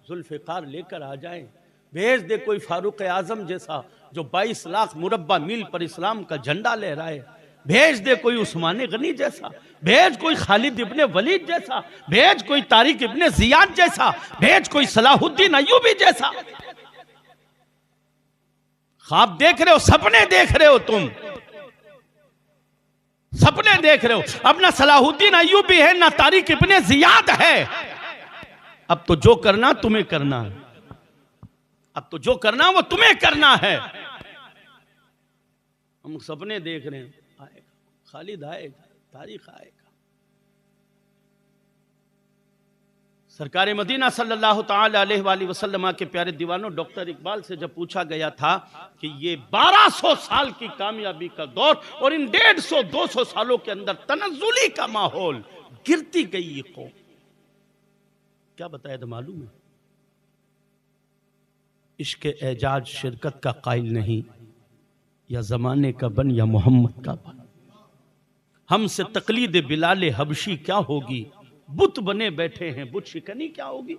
Speaker 1: जुल्फ़िकार लेकर आ जाएं, भेज दे कोई फारूक आजम जैसा जो 22 लाख मुरब्बा मील पर इस्लाम का झंडा लहराए, भेज दे कोई उस्मान गनी जैसा, भेज कोई खालिद इब्ने वलीद जैसा, भेज कोई तारिक इब्ने जियाद जैसा, भेज कोई सलाहुद्दीन अय्यूबी जैसा। ख्वाब देख रहे हो, सपने देख रहे हो, तुम सपने देख रहे हो। अब ना सलाहुद्दीन अय्यूबी है, ना तारिक इब्ने जियाद है। अब तो जो करना तुम्हें करना है, अब तो जो करना वो तुम्हें करना है। हम सपने देख रहे हैं, आएगा खालिद, आएगा तारीख, आएगा। सरकार मदीना सल्लल्लाहु ताला अलैहि वसल्लम के प्यारे दीवानों, डॉक्टर इकबाल से जब पूछा गया था कि ये 1200 साल की कामयाबी का दौर और इन 150-200 सालों के अंदर तनज़्ज़ुली का माहौल, गिरती गई ये कौम, क्या बताया था मालूम है? इश्क एजाज शिरकत का कायल नहीं, या जमाने का बन या मोहम्मद का बन। हमसे तकलीद बिलाल हबशी क्या होगी, बुत बने बैठे हैं बुत शिकनी क्या होगी।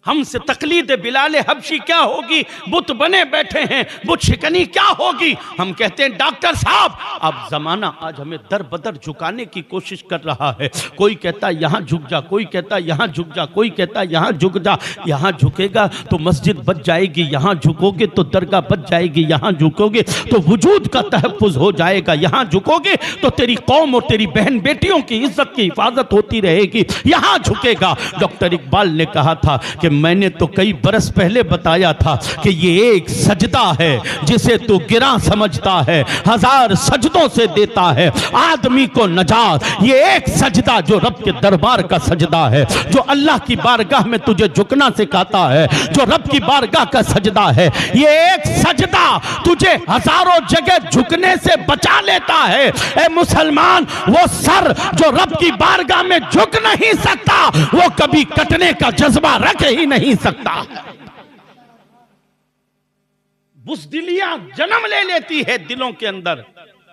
Speaker 1: हमसे तकलीद बिलाल हबशी क्या होगी, बुत बने बैठे हैं बुत शिकनी क्या होगी। हम कहते हैं डॉक्टर साहब, अब जमाना आज हमें दर बदर झुकाने की कोशिश कर रहा है। कोई कहता यहां झुक जा, कोई कहता यहां झुक जा, कोई कहता यहां झुक जा। यहां झुकेगा तो मस्जिद बच जाएगी, यहां झुकोगे तो दरगाह बच जाएगी, यहां झुकोगे तो वजूद का तहफ्फुज हो जाएगा, यहां झुकोगे तो तेरी कौम और तेरी बहन बेटियों की इज्जत की हिफाजत होती रहेगी, यहां झुकेगा। डॉक्टर इकबाल ने कहा था कि मैंने तो कई बरस पहले बताया था कि ये एक सजदा है जिसे तू गिरा समझता है, 1000 सजदों से देता है आदमी को नजात। ये एक सजदा जो रब के दरबार का सजदा है, जो अल्लाह की बारगाह में तुझे झुकना सिखाता है, जो रब की बारगाह का सजदा है, ये एक सजदा तुझे हजारों जगह झुकने से बचा लेता है। ए मुसलमान, वो सर जो रब की बारगाह में झुक नहीं सकता, वो कभी कटने का जज्बा रख ही नहीं सकता। बुज़दिलियां जन्म ले लेती है दिलों के अंदर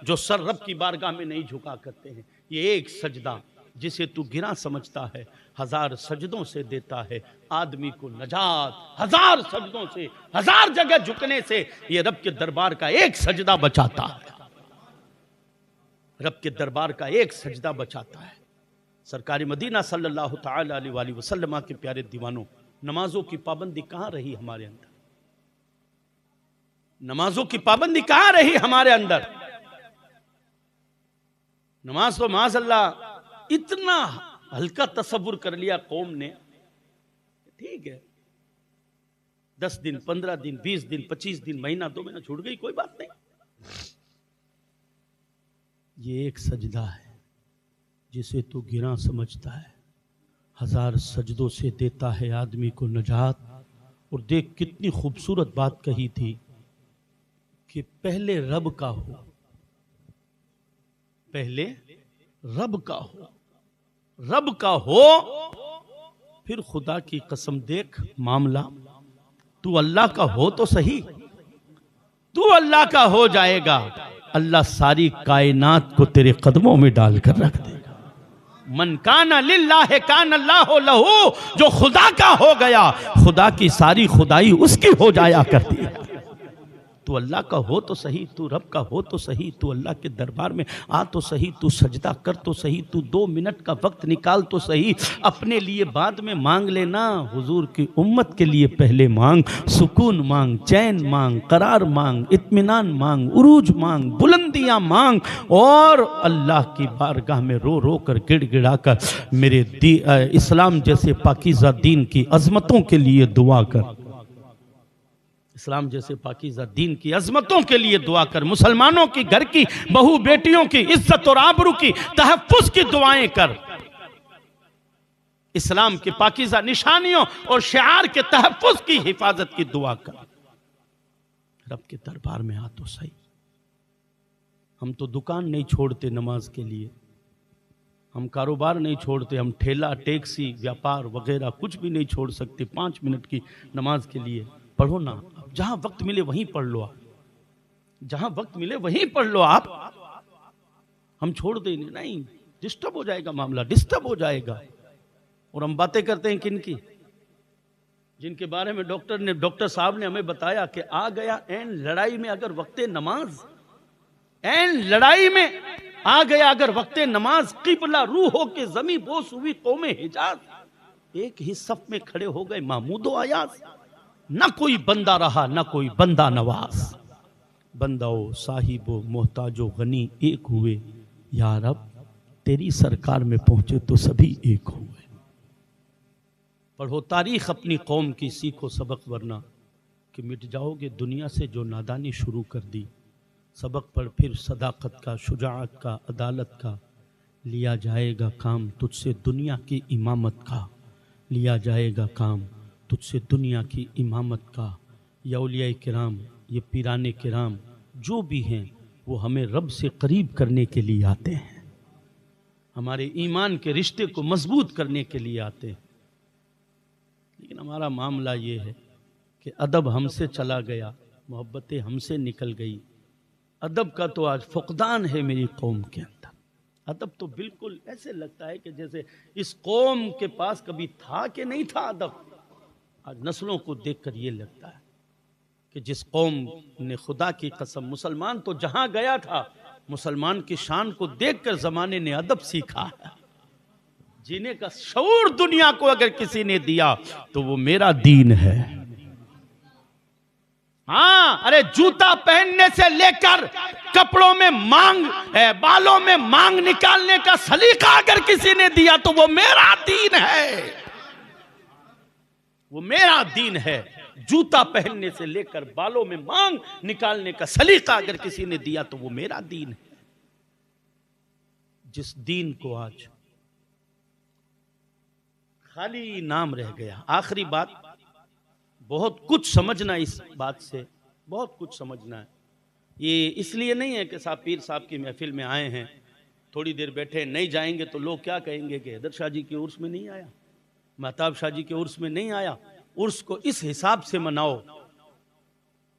Speaker 1: जो सर रब की बारगाह में नहीं झुका करते हैं। ये एक सजदा जिसे तू गिरा समझता है, 1000 सजदों से देता है आदमी को नजात। 1000 सजदों से, 1000 जगह झुकने से ये रब के दरबार का एक सजदा बचाता है, रब के दरबार का एक सजदा बचाता है। सरकार मदीना सल्लल्लाहु ताला अलैहि वसल्लम के प्यारे दीवानों, नमाजों की पाबंदी कहां रही हमारे अंदर? नमाजों की पाबंदी कहां रही हमारे अंदर? नमाज तो माज़अल्लाह इतना हल्का तसव्वुर कर लिया कौम ने। ठीक है, 10 दिन, 15 दिन, 20 दिन, 25 दिन, महीना, 2 महीना छूट गई, कोई बात नहीं। ये एक सजदा है जिसे तू गिरा समझता है, 1000 सजदों से देता है आदमी को नजात। और देख कितनी खूबसूरत बात कही थी कि पहले रब का हो, पहले रब का हो, रब का हो, फिर खुदा की कसम देख मामला, तू अल्लाह का हो तो सही, तू अल्लाह का हो जाएगा, अल्लाह सारी कायनात को तेरे कदमों में डालकर रख देगा। मन काना लिल्लाह कान अल्लाहु लहू, जो खुदा का हो गया, खुदा की सारी खुदाई उसकी हो जाया करती है। तू अल्लाह का हो तो सही, तू रब का हो तो सही, तू अल्लाह के दरबार में आ तो सही, तू सजदा कर तो सही, तू 2 मिनट का वक्त निकाल तो सही। अपने लिए बाद में मांग लेना, हुजूर की उम्मत के लिए पहले मांग। सुकून मांग, चैन मांग, करार मांग, इत्मीनान मांग, उरूज मांग, बुलंदियां मांग, और अल्लाह की बारगाह में रो रो कर गिड़गिड़ा कर मेरे इस्लाम जैसे पाकीज़ा दीन की अजमतों के लिए दुआ कर, इस्लाम जैसे पाकीज़ा दीन की अजमतों के लिए दुआ कर, मुसलमानों की घर की बहू बेटियों की इज्जत और आबरू की तहफ्फुज की दुआएं कर, इस्लाम की पाकीज़ा निशानियों और शिआर के तहफ्फुज की हिफाजत की दुआ कर। रब के दरबार में आ तो सही। हम तो दुकान नहीं छोड़ते नमाज के लिए, हम कारोबार नहीं छोड़ते, हम ठेला टैक्सी व्यापार वगैरह कुछ भी नहीं छोड़ सकते 5 मिनट की नमाज के लिए। पढ़ो ना, जहां वक्त मिले वहीं पढ़ लो आप, जहां वक्त मिले वहीं पढ़ लो आप। हम छोड़ दें नहीं, डिस्टर्ब हो जाएगा मामला, डिस्टर्ब हो जाएगा। और हम बातें करते हैं किन की, जिनके बारे में डॉक्टर साहब ने हमें बताया कि आ गया एन लड़ाई में अगर वक्ते नमाज, एन लड़ाई में आ गया अगर वक्ते नमाज, किबला रूह हो के जमी बोस हुई कौमे हिजाज, एक ही सफ में खड़े हो गए महमूदो अयाज, न कोई बंदा रहा न कोई बंदा नवाज, बंदाओ साहिबो मोहताजो गनी एक हुए, यार अब तेरी सरकार में पहुंचे तो सभी एक हुए। पढ़ो तारीख अपनी कौम की, सीखो सबक वरना कि मिट जाओगे दुनिया से जो नादानी शुरू कर दी। सबक पढ़ फिर सदाकत का, शुजाअत का, अदालत का, लिया जाएगा काम तुझसे दुनिया की इमामत का, लिया जाएगा काम तुझसे दुनिया की इमामत का। या औलिया किराम, ये पीराने किराम जो भी हैं वो हमें रब से करीब करने के लिए आते हैं, हमारे ईमान के रिश्ते को मजबूत करने के लिए आते हैं। लेकिन हमारा मामला ये है कि अदब हमसे चला गया, मोहब्बतें हमसे निकल गई। अदब का तो आज फुकदान है मेरी कौम के अंदर। अदब तो बिल्कुल ऐसे लगता है कि जैसे इस कौम के पास कभी था कि नहीं था अदब। आज नस्लों को देखकर ये लगता है कि जिस कौम ने खुदा की कसम, मुसलमान तो जहां गया था, मुसलमान की शान को देखकर जमाने ने अदब सीखा है। जीने का शऊर दुनिया को अगर किसी ने दिया तो वो मेरा दीन है। हाँ, अरे जूता पहनने से लेकर कपड़ों में मांग, बालों में मांग निकालने का सलीका अगर किसी ने दिया तो वो मेरा दीन है, वो मेरा दीन है। जूता पहनने से लेकर बालों में मांग निकालने का सलीका अगर किसी ने दिया तो वो मेरा दीन है। जिस दीन को आज खाली नाम रह गया। आखिरी बात, बहुत कुछ समझना इस बात से, बहुत कुछ समझना है। ये इसलिए नहीं है कि साहब पीर साहब की महफिल में आए हैं, थोड़ी देर बैठे नहीं जाएंगे तो लोग क्या कहेंगे कि हैदर शाह जी के उर्स में नहीं आया, महताब शाह जी के उर्स में नहीं आया। उर्स को इस हिसाब से मनाओ,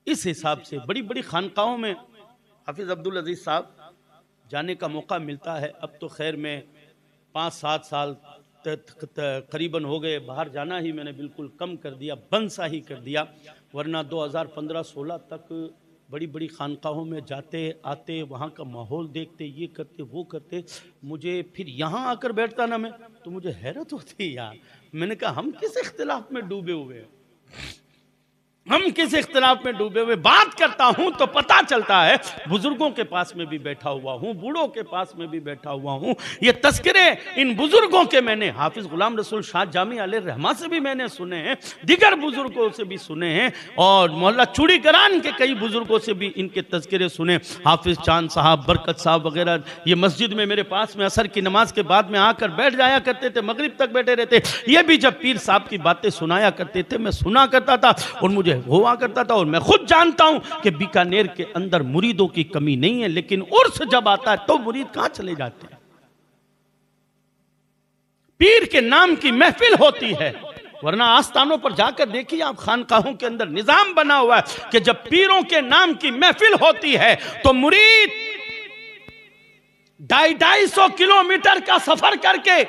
Speaker 1: इस हिसाब से। बड़ी बड़ी खानकाहों में हाफिज अब्दुल अजीज साहब जाने का मौका मिलता है। अब तो खैर मैं 5-7 साल करीबन हो गए, बाहर जाना ही मैंने बिल्कुल कम कर दिया, बंद सा ही कर दिया। वरना 2015-16 तक बड़ी बड़ी खानकाहों में जाते आते, वहाँ का माहौल देखते, ये करते वो करते। मुझे फिर यहाँ आकर बैठता ना मैं, तो मुझे हैरत होती यार। मैंने कहा हम किस इख्तिलाफ में डूबे हुए हैं, हम किस इख्तिलाफ में डूबे हुए। बात करता हूं तो पता चलता है बुजुर्गों के पास में भी बैठा हुआ हूं, बूढ़ों के पास में भी बैठा हुआ हूं। ये तस्करे इन बुजुर्गों के मैंने हाफिज गुलाम रसूल शाह जामी अलैहि रहमा से भी मैंने सुने हैं, दिगर बुजुर्गों से भी सुने हैं, और मोहल्ला चूड़ी करान के कई बुजुर्गों से भी इनके तस्करे सुने। हाफिज चांद साहब, बरकत साहब वगैरह ये मस्जिद में मेरे पास में असर की नमाज के बाद में आकर बैठ जाया करते थे, मगरिब तक बैठे रहते। ये भी जब पीर साहब की बातें सुनाया करते थे, मैं सुना करता था और मुझे हुआ करता था। और मैं खुद जानता हूं कि बीकानेर के अंदर मुरीदों की कमी नहीं है, लेकिन उर्स जब आता है तो मुरीद कहां चले जाते हैं। पीर के नाम की महफिल होती है, वरना आस्थानों पर जाकर देखिए आप, खानकाहों के अंदर निजाम बना हुआ है कि जब पीरों के नाम की महफिल होती है तो मुरीद 250-250 किलोमीटर का सफर करके,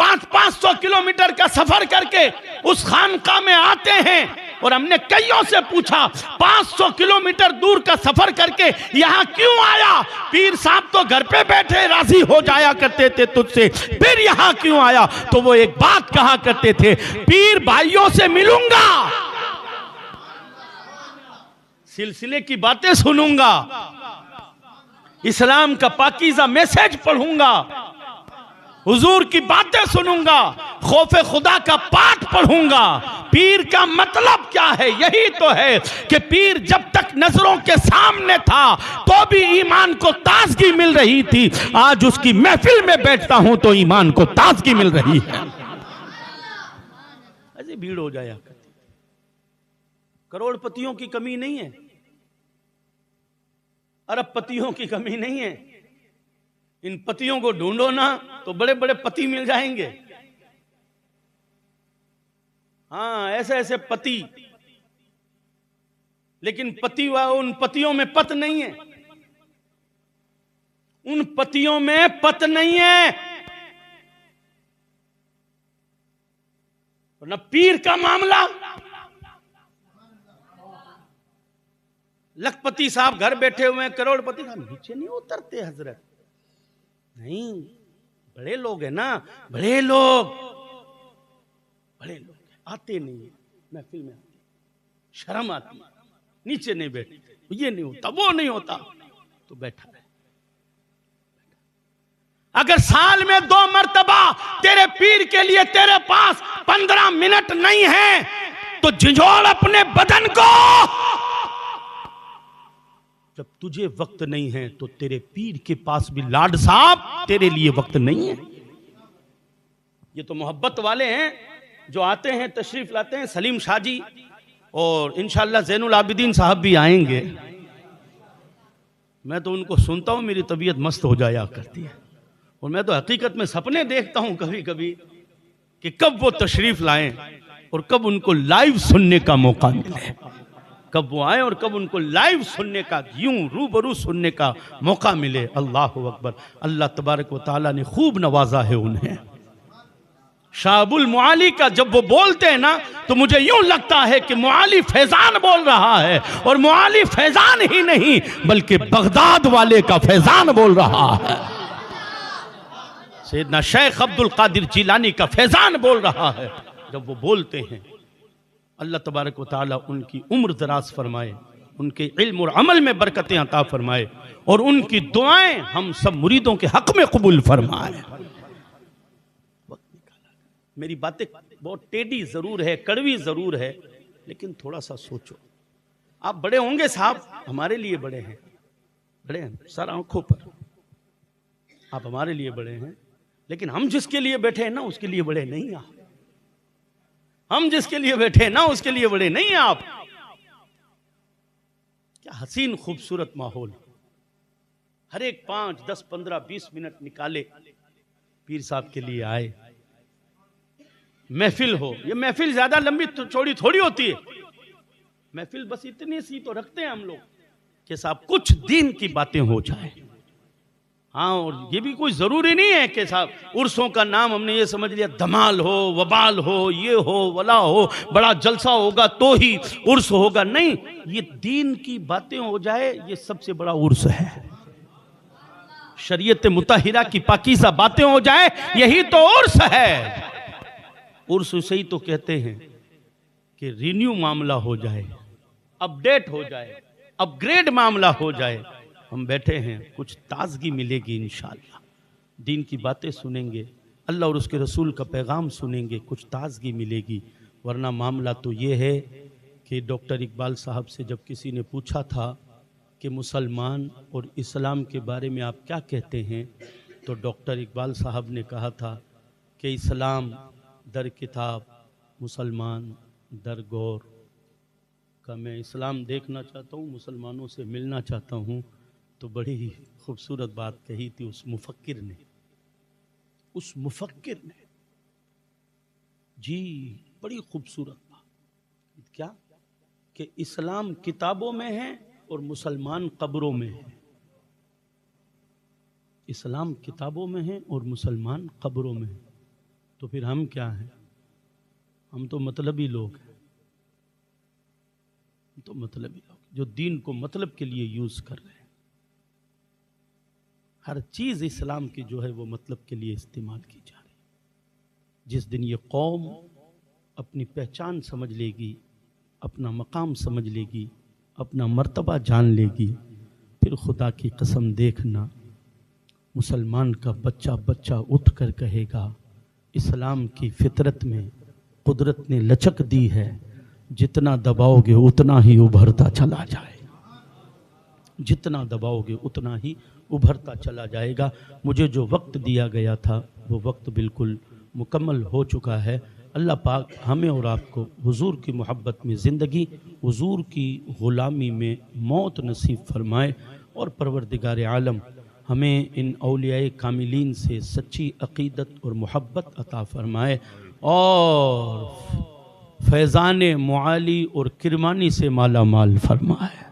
Speaker 1: 500-500 किलोमीटर का सफर करके उस खानका में आते हैं। और हमने कईयों से पूछा 500 किलोमीटर दूर का सफर करके यहां क्यों आया? पीर साहब तो घर पे बैठे राजी हो जाया करते थे तुझसे, फिर यहां क्यों आया? तो वो एक बात कहा करते थे, पीर भाइयों से मिलूंगा, सिलसिले की बातें सुनूंगा, इस्लाम का पाकीज़ा मैसेज पढ़ूंगा, हुजूर की बातें सुनूंगा, खौफे खुदा का पाठ पढ़ूंगा। पीर का मतलब क्या है? यही तो है कि पीर जब तक नजरों के सामने था तो भी ईमान को ताजगी मिल रही थी। आज उसकी महफिल में बैठता हूं तो ईमान को ताजगी मिल रही है। ऐसे भीड़ हो जाया करती। करोड़पतियों की कमी नहीं है, अरबपतियों की कमी नहीं है, इन पतियों को ढूंढो ना तो बड़े बड़े पति मिल जाएंगे। हाँ, ऐसे ऐसे पति, लेकिन उन पतियों में पत नहीं है, उन पतियों में पत नहीं है। न पीर का मामला, लखपति साहब घर बैठे हुए हैं, करोड़पति साहब नीचे नहीं उतरते हजरत, नहीं, बड़े लोग हैं ना, बड़े लोग आते नहीं है महफिल में, आते शर्म आती, नीचे नहीं बैठते, ये नहीं होता, वो नहीं होता, तो बैठा रहे। अगर साल में 2 मर्तबा तेरे पीर के लिए तेरे पास 15 मिनट नहीं है तो झिझोड़ अपने बदन को। जब तुझे वक्त नहीं है तो तेरे पीर के पास भी लाड साहब तेरे लिए वक्त नहीं है। ये तो मोहब्बत वाले हैं जो आते हैं, तशरीफ लाते हैं। सलीम शाह जी और इंशाअल्लाह ज़ैनुल आबिदीन साहब भी आएंगे। मैं तो उनको सुनता हूं, मेरी तबीयत मस्त हो जाया करती है, और मैं तो हकीकत में सपने देखता हूं कभी कभी कि कब वो तशरीफ लाएं और कब उनको लाइव सुनने का मौका मिले, कब वो आए और कब उनको लाइव सुनने का, यूं रूबरू सुनने का मौका मिले। अल्लाह अकबर। अल्लाह तबारक व तआला ने खूब नवाजा है उन्हें। शाहबुल मुआली का जब वो बोलते हैं ना तो मुझे यूं लगता है कि मुआली फैजान बोल रहा है, और मुआली फैजान ही नहीं बल्कि बगदाद वाले का फैजान बोल रहा है। सैयदना शेख अब्दुल कादिर जिलानी का फैजान बोल रहा है जब वो बोलते हैं। अल्लाह तबारक व तआला उनकी उम्र दराज फरमाए, उनके इल्म और अमल में बरकतें अता फरमाए, और उनकी दुआएं हम सब मुरीदों के हक में कबूल फरमाए। मेरी बातें बहुत टेढ़ी जरूर है, कड़वी जरूर है, लेकिन थोड़ा सा सोचो। आप बड़े होंगे साहब, हमारे लिए बड़े हैं, बड़े हैं सर आंखों पर, आप हमारे लिए बड़े हैं, लेकिन हम जिसके लिए बैठे हैं ना उसके लिए बड़े नहीं आप। हम जिसके लिए बैठे हैं ना उसके लिए बड़े नहीं आप। क्या हसीन खूबसूरत माहौल, हर एक 5, 10, 15, 20 मिनट निकाले पीर साहब के लिए आए, महफिल हो। ये महफिल ज्यादा लंबी चौड़ी थोड़ी होती है, महफिल बस इतनी सी तो रखते हैं हम लोग कि साहब कुछ दिन की बातें हो जाए। हाँ, और ये भी कोई जरूरी नहीं है कि साहब उर्सों का नाम हमने ये समझ लिया धमाल हो, वबाल हो, ये हो, वला हो, बड़ा जलसा होगा तो ही उर्स होगा, नहीं, ये दीन की बातें हो जाए, ये सबसे बड़ा उर्स है। शरीयत मुताहिरा की पाकीज़ा बातें हो जाए, यही तो उर्स है। उर्स उसे ही तो कहते हैं कि रिन्यू मामला हो जाए, अपडेट हो जाए, अपग्रेड मामला हो जाए। हम बैठे हैं, कुछ ताजगी मिलेगी इंशाअल्लाह, दीन की बातें सुनेंगे, अल्लाह और उसके रसूल का पैगाम सुनेंगे, कुछ ताजगी मिलेगी। वरना मामला तो ये है कि डॉक्टर इकबाल साहब से जब किसी ने पूछा था कि मुसलमान और इस्लाम के बारे में आप क्या कहते हैं, तो डॉक्टर इकबाल साहब ने कहा था कि इस्लाम दर किताब, मुसलमान दर गौर। का मैं इस्लाम देखना चाहता हूँ, मुसलमानों से मिलना चाहता हूँ। तो बड़ी ही खूबसूरत बात कही थी उस मुफक्किर ने, उस मुफक्किर ने जी, बड़ी खूबसूरत बात। क्या कि इस्लाम किताबों में है और मुसलमान कब्रों में है। इस्लाम किताबों में है और मुसलमान कब्रों में है। तो फिर हम क्या हैं? हम तो मतलबी लोग हैं, तो मतलबी लोग जो दीन को मतलब के लिए यूज कर रहे हैं। हर चीज इस्लाम की जो है वो मतलब के लिए इस्तेमाल की जा रही है। जिस दिन ये कौम अपनी पहचान समझ लेगी, अपना मकाम समझ लेगी, अपना मर्तबा जान लेगी, फिर खुदा की कसम देखना, मुसलमान का बच्चा बच्चा उठ कर कहेगा इस्लाम की फितरत में कुदरत ने लचक दी है, जितना दबाओगे उतना ही उभरता चला जाएगा, जितना दबाओगे उतना ही उभरता चला जाएगा। मुझे जो वक्त दिया गया था वो वक्त बिल्कुल मुकम्मल हो चुका है। अल्लाह पाक हमें और आपको हुजूर की मोहब्बत में ज़िंदगी, हुजूर की ग़ुलामी में मौत नसीब फरमाए, और परवरदिगार आलम हमें इन औलियाए कामिलीन से सच्ची अक़ीदत और मोहब्बत अता फ़रमाए और फैज़ान मुआली और किरमानी से माला माल फरमाए।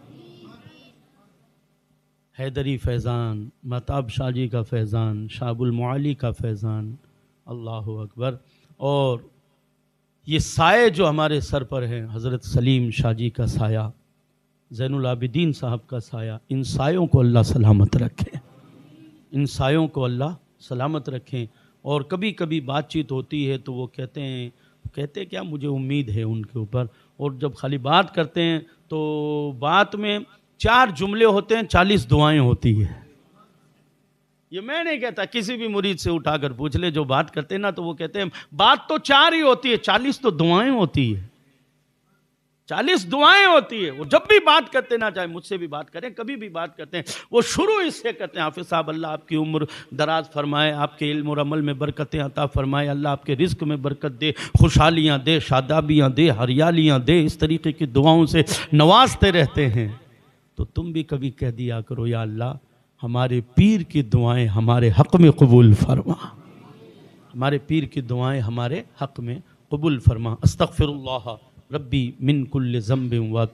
Speaker 1: हैदरी फैज़ान, महताब शाह जी का फैज़ान, शाहबुल मुआली का फैज़ान, अल्लाहु अकबर। और ये साए जो हमारे सर पर हैं, हज़रत सलीम शाह जी का साया, ज़ैनुल आबिदीन साहब का साया, इन सायों को अल्लाह सलामत रखे, इन सायों को अल्लाह सलामत रखें। और कभी कभी बातचीत होती है तो वो कहते क्या, मुझे उम्मीद है उनके ऊपर। और जब खाली बात करते हैं तो बात में 4 जुमले होते हैं, 40 दुआएं होती है। ये मैं नहीं कहता, किसी भी मुरीद से उठाकर पूछ ले जो बात करते हैं ना, तो वो कहते हैं बात तो 4 ही होती है, 40 तो दुआएं होती है, 40 दुआएं होती है। वो जब भी बात करते ना, चाहे मुझसे भी बात करें, कभी भी बात करते हैं, वो शुरू इससे करते हैं, हाफिज साहब अल्लाह आपकी उम्र दराज फरमाए, आपके इल्म और अमल में बरकतें अता फरमाए, अल्लाह आपके रिस्क में बरकत दे, खुशहालियाँ दे, शादाबियाँ दे, हरियालियाँ दे। इस तरीके की दुआओं से नवाजते रहते हैं। तो तुम भी कभी कह दिया करो, या अल्लाह हमारे पीर की दुआएं हमारे हक़ में कबूल फरमा, हमारे पीर की दुआएं हमारे हक़ में कबूल फरमा। अस्तग़फिरुल्लाह रब्बी मिन कुल्लि ज़ंबिन व